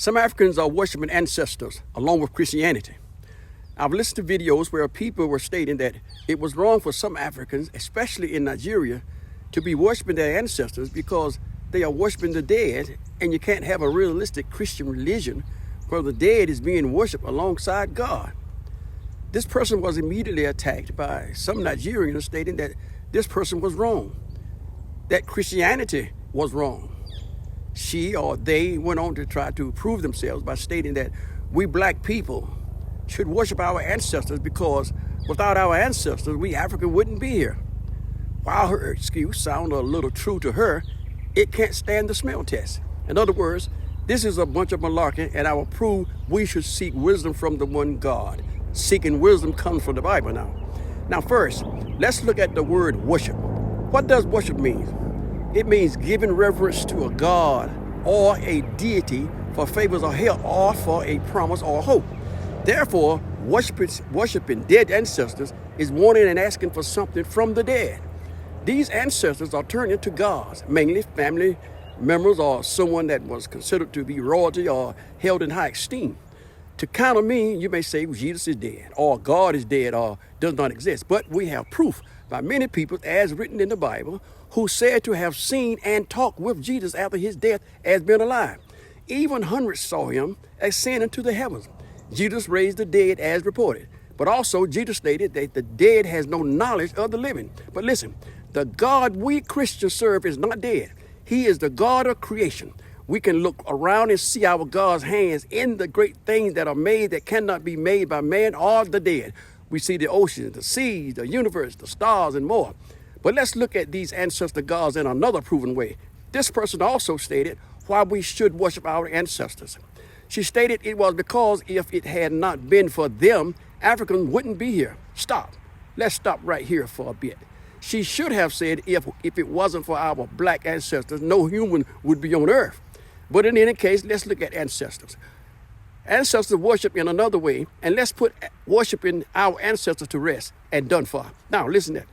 Some Africans are worshiping ancestors along with Christianity. I've listened to videos where people were stating that it was wrong for some Africans, especially in Nigeria, to be worshiping their ancestors because they are worshiping the dead, and you can't have a realistic Christian religion where the dead is being worshiped alongside God. This person was immediately attacked by some Nigerians stating that this person was wrong, that Christianity was wrong. She or they went on to try to prove themselves by stating that we black people should worship our ancestors because without our ancestors, we African wouldn't be here. While her excuse sounded a little true to her, it can't stand the smell test. In other words, this is a bunch of malarkey, and I will prove we should seek wisdom from the one God. Seeking wisdom comes from the Bible now. Now first, let's look at the word worship. What does worship mean? It means giving reverence to a God or a deity for favors or help or for a promise or hope. Therefore, worshiping dead ancestors is wanting and asking for something from the dead. These ancestors are turned into gods, mainly family members or someone that was considered to be royalty or held in high esteem. To counter me, you may say Jesus is dead, or God is dead, or does not exist. But we have proof by many people, as written in the Bible, who said to have seen and talked with Jesus after his death as being alive. Even hundreds saw him ascend into the heavens. Jesus raised the dead as reported. But also Jesus stated that the dead has no knowledge of the living. But listen, the God we Christians serve is not dead. He is the God of creation. We can look around and see our God's hands in the great things that are made that cannot be made by man or the dead. We see the oceans, the seas, the universe, the stars, and more. But let's look at these ancestor gods in another proven way. This person also stated why we should worship our ancestors. She stated it was because if it had not been for them, Africans wouldn't be here. Stop. Let's stop right here for a bit. She should have said if it wasn't for our black ancestors, no human would be on earth. But in any case, let's look at ancestors. Ancestors worship in another way, and let's put worshiping our ancestors to rest and done for. Now, listen to that.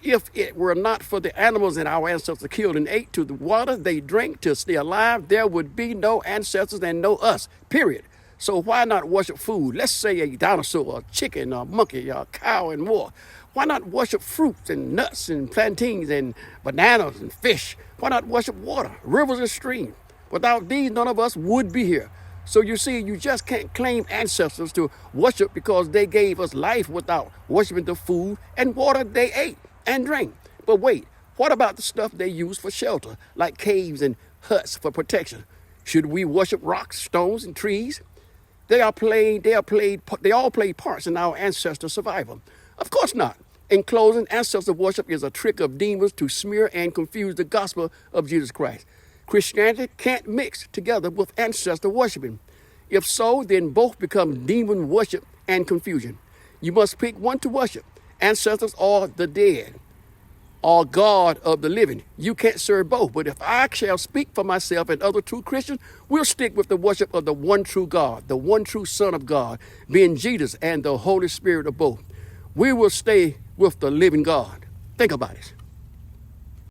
If it were not for the animals that our ancestors killed and ate, to the water they drank to stay alive, there would be no ancestors and no us, period. So why not worship food? Let's say a dinosaur, a chicken, a monkey, a cow, and more. Why not worship fruits and nuts and plantains and bananas and fish? Why not worship water, rivers and streams? Without these, none of us would be here. So you see, you just can't claim ancestors to worship because they gave us life without worshiping the food and water they ate and drank. But wait, what about the stuff they use for shelter, like caves and huts for protection? Should we worship rocks, stones, and trees? They all played parts in our ancestors' survival. Of course not. In closing, ancestor worship is a trick of demons to smear and confuse the gospel of Jesus Christ. Christianity can't mix together with ancestor worshiping. If so, then both become demon worship and confusion. You must pick one to worship, ancestors or the dead, or God of the living. You can't serve both, but if I shall speak for myself and other true Christians, we'll stick with the worship of the one true God, the one true Son of God, being Jesus and the Holy Spirit of both. We will stay with the living God. Think about it.